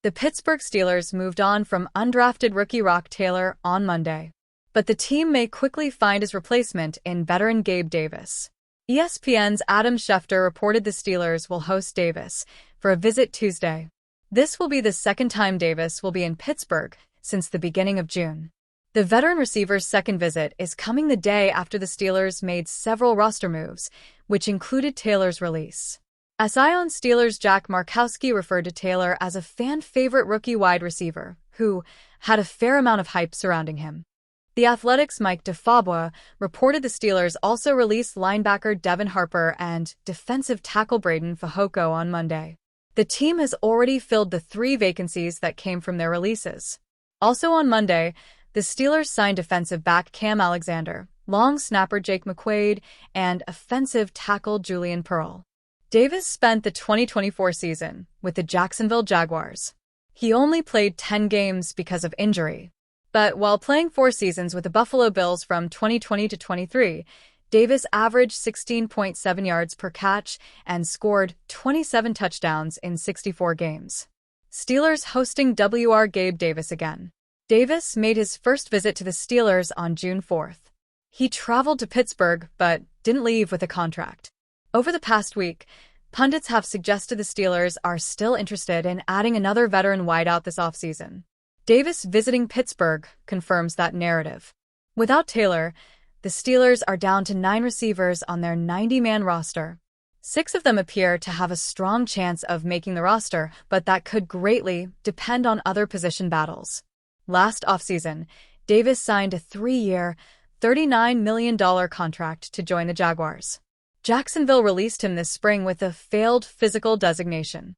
The Pittsburgh Steelers moved on from undrafted rookie Rock Taylor on Monday, but the team may quickly find his replacement in veteran Gabe Davis. ESPN's Adam Schefter reported the Steelers will host Davis for a visit Tuesday. This will be the second time Davis will be in Pittsburgh since the beginning of June. The veteran receiver's second visit is coming the day after the Steelers made several roster moves, which included Taylor's release. SI on Steelers Jack Markowski referred to Taylor as a fan-favorite rookie wide receiver who had a fair amount of hype surrounding him. The Athletic's Mike DeFabua reported the Steelers also released linebacker Devin Harper and defensive tackle Braden Fehoko on Monday. The team has already filled the 3 vacancies that came from their releases. Also on Monday, the Steelers signed defensive back Cam Alexander, long snapper Jake McQuaid, and offensive tackle Julian Pearl. Davis spent the 2024 season with the Jacksonville Jaguars. He only played 10 games because of injury. But while playing 4 seasons with the Buffalo Bills from 2020 to 23, Davis averaged 16.7 yards per catch and scored 27 touchdowns in 64 games. Steelers hosting WR Gabe Davis again. Davis made his first visit to the Steelers on June 4th. He traveled to Pittsburgh but didn't leave with a contract. Over the past week, pundits have suggested the Steelers are still interested in adding another veteran wideout this offseason. Davis visiting Pittsburgh confirms that narrative. Without Taylor, the Steelers are down to 9 receivers on their 90-man roster. 6 of them appear to have a strong chance of making the roster, but that could greatly depend on other position battles. Last offseason, Davis signed a 3-year, $39 million contract to join the Jaguars. Jacksonville released him this spring with a failed physical designation.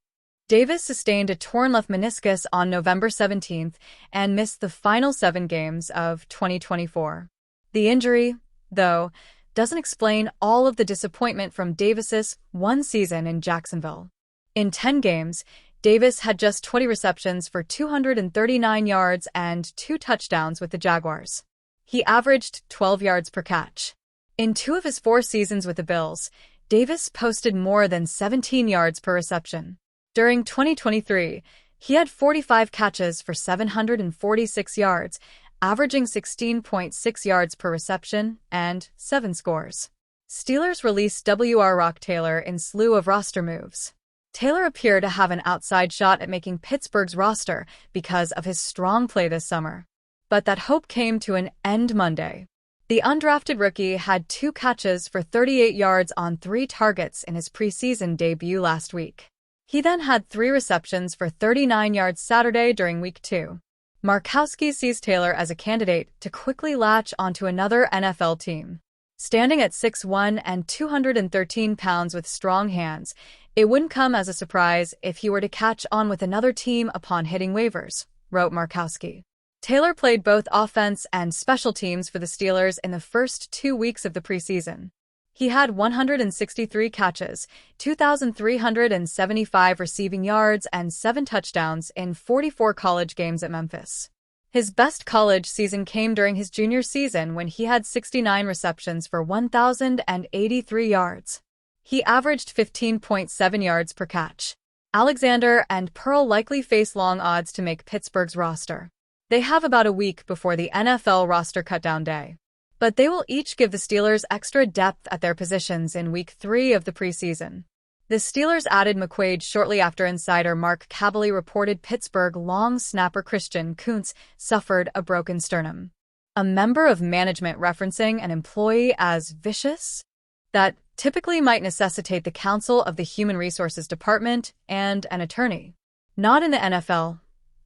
Davis sustained a torn left meniscus on November 17th and missed the final 7 games of 2024. The injury, though, doesn't explain all of the disappointment from Davis's 1 season in Jacksonville. In 10 games, Davis had just 20 receptions for 239 yards and 2 touchdowns with the Jaguars. He averaged 12 yards per catch. In 2 of his 4 seasons with the Bills, Davis posted more than 17 yards per reception. During 2023, he had 45 catches for 746 yards, averaging 16.6 yards per reception and 7 scores. Steelers released WR Rock Taylor in slew of roster moves. Taylor appeared to have an outside shot at making Pittsburgh's roster because of his strong play this summer. But that hope came to an end Monday. The undrafted rookie had 2 catches for 38 yards on 3 targets in his preseason debut last week. He then had 3 receptions for 39 yards Saturday during Week 2. Markowski sees Taylor as a candidate to quickly latch onto another NFL team. Standing at 6'1" and 213 pounds with strong hands, it wouldn't come as a surprise if he were to catch on with another team upon hitting waivers, wrote Markowski. Taylor played both offense and special teams for the Steelers in the first 2 weeks of the preseason. He had 163 catches, 2,375 receiving yards, and 7 touchdowns in 44 college games at Memphis. His best college season came during his junior season when he had 69 receptions for 1,083 yards. He averaged 15.7 yards per catch. Alexander and Pearl likely face long odds to make Pittsburgh's roster. They have about a week before the NFL roster cutdown day. But they will each give the Steelers extra depth at their positions in Week 3 of the preseason. The Steelers added McQuaid shortly after insider Mark Kaboly reported Pittsburgh long snapper Christian Kuntz suffered a broken sternum. A member of management referencing an employee as vicious? That typically might necessitate the counsel of the Human Resources Department and an attorney. Not in the NFL.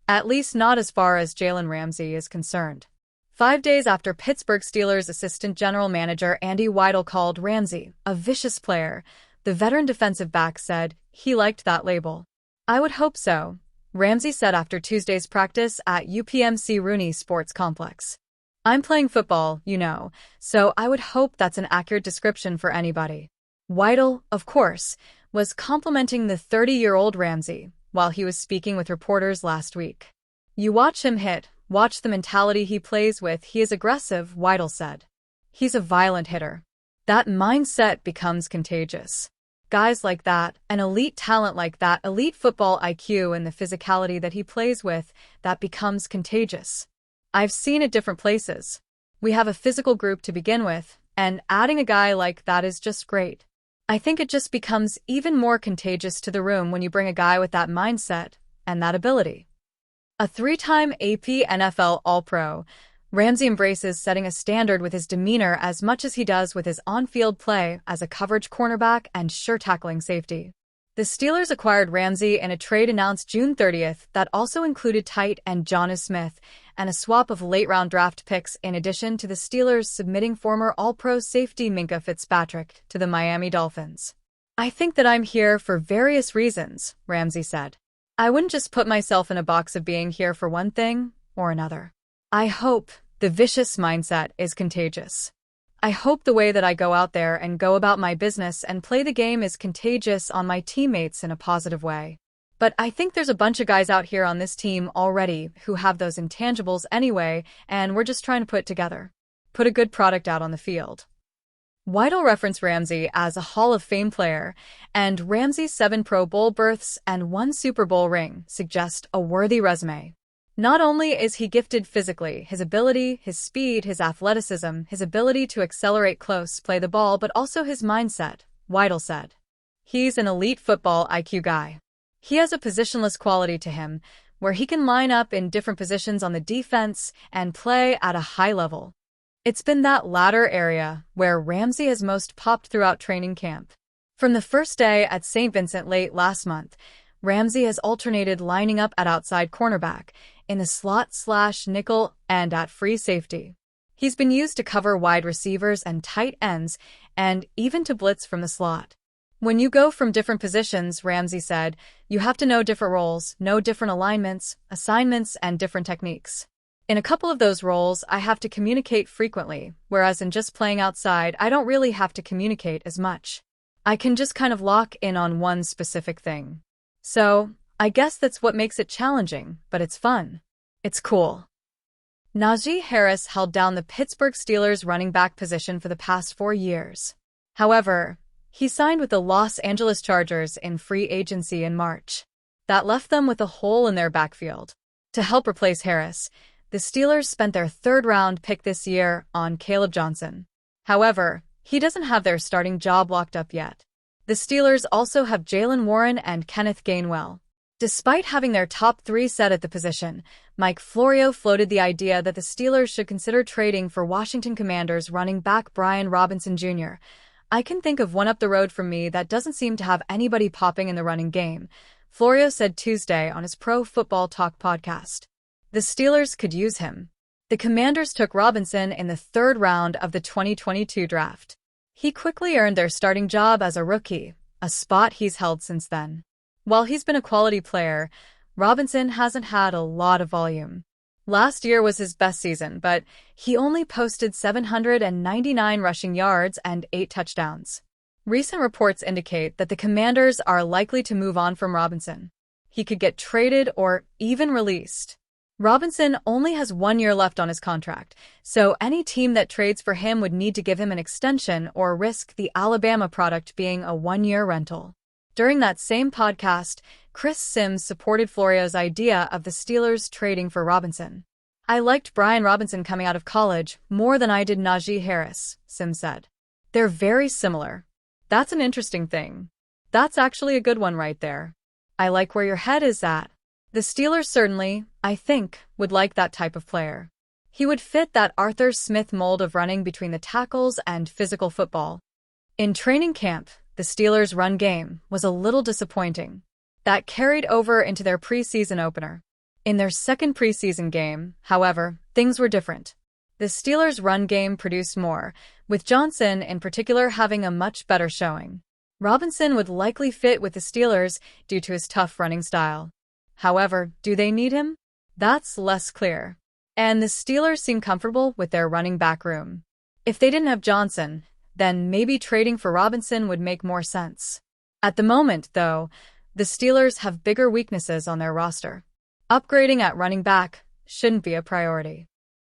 At least not as far as Jalen Ramsey is concerned. 5 days after Pittsburgh Steelers assistant general manager Andy Weidl called Ramsey a vicious player, the veteran defensive back said he liked that label. "I would hope so," Ramsey said after Tuesday's practice at UPMC ROONEY Sports Complex. "I'm playing football, so I would hope that's an accurate description for anybody." Weidl, of course, was complimenting the 30-year-old Ramsey while he was speaking with reporters last week. "You watch him hit. Watch the mentality he plays with. He is aggressive," Weidl said. "He's a violent hitter. That mindset becomes contagious." Guys like that, an elite talent like that, elite football IQ and the physicality that he plays with, that becomes contagious. I've seen it different places. We have a physical group to begin with, and adding a guy like that is just great. I think it just becomes even more contagious to the room when you bring a guy with that mindset and that ability. A three-time AP NFL All-Pro, Ramsey embraces setting a standard with his demeanor as much as he does with his on-field play as a coverage cornerback and sure-tackling safety. The Steelers acquired Ramsey in a trade announced June 30th that also included tight end Jonnu Smith and a swap of late-round draft picks in addition to the Steelers submitting former All-Pro safety Minkah Fitzpatrick to the Miami Dolphins. "I think that I'm here for various reasons," Ramsey said. "I wouldn't just put myself in a box of being here for one thing or another. I hope the vicious mindset is contagious. I hope the way that I go out there and go about my business and play the game is contagious on my teammates in a positive way. But I think there's a bunch of guys out here on this team already who have those intangibles anyway, and we're just trying to put a good product out on the field." Weidl referenced Ramsey as a Hall of Fame player, and Ramsey's 7 Pro Bowl berths and 1 Super Bowl ring suggest a worthy resume. Not only is he gifted physically, his ability, his speed, his athleticism, his ability to accelerate close, play the ball, but also his mindset, Weidl said. He's an elite football IQ guy. He has a positionless quality to him, where he can line up in different positions on the defense and play at a high level. It's been that latter area where Ramsey has most popped throughout training camp. From the first day at St. Vincent late last month, Ramsey has alternated lining up at outside cornerback, in the slot/nickel, and at free safety. He's been used to cover wide receivers and tight ends, and even to blitz from the slot. "When you go from different positions," Ramsey said, "you have to know different roles, know different alignments, assignments, and different techniques. In a couple of those roles, I have to communicate frequently, whereas in just playing outside, I don't really have to communicate as much. I can just kind of lock in on one specific thing. So, I guess that's what makes it challenging, but it's fun. It's cool." Najee Harris held down the Pittsburgh Steelers running back position for the past 4 years. However, he signed with the Los Angeles Chargers in free agency in March. That left them with a hole in their backfield. To help replace Harris, the Steelers spent their 3rd-round pick this year on Caleb Johnson. However, he doesn't have their starting job locked up yet. The Steelers also have Jaylen Warren and Kenneth Gainwell. Despite having their top 3 set at the position, Mike Florio floated the idea that the Steelers should consider trading for Washington Commanders running back Brian Robinson Jr. "I can think of one up the road from me that doesn't seem to have anybody popping in the running game," Florio said Tuesday on his Pro Football Talk podcast. The Steelers could use him. The Commanders took Robinson in the 3rd round of the 2022 draft. He quickly earned their starting job as a rookie, a spot he's held since then. While he's been a quality player, Robinson hasn't had a lot of volume. Last year was his best season, but he only posted 799 rushing yards and 8 touchdowns. Recent reports indicate that the Commanders are likely to move on from Robinson. He could get traded or even released. Robinson only has 1 year left on his contract, so any team that trades for him would need to give him an extension or risk the Alabama product being a 1-year rental. During that same podcast, Chris Sims supported Florio's idea of the Steelers trading for Robinson. "I liked Brian Robinson coming out of college more than I did Najee Harris," Sims said. "They're very similar. That's an interesting thing. That's actually a good one right there. I like where your head is at. The Steelers certainly, I think, would like that type of player. He would fit that Arthur Smith mold of running between the tackles and physical football." In training camp, the Steelers' run game was a little disappointing. That carried over into their preseason opener. In their second preseason game, however, things were different. The Steelers' run game produced more, with Johnson in particular having a much better showing. Robinson would likely fit with the Steelers due to his tough running style. However, do they need him? That's less clear. And the Steelers seem comfortable with their running back room. If they didn't have Johnson, then maybe trading for Robinson would make more sense. At the moment, though, the Steelers have bigger weaknesses on their roster. Upgrading at running back shouldn't be a priority.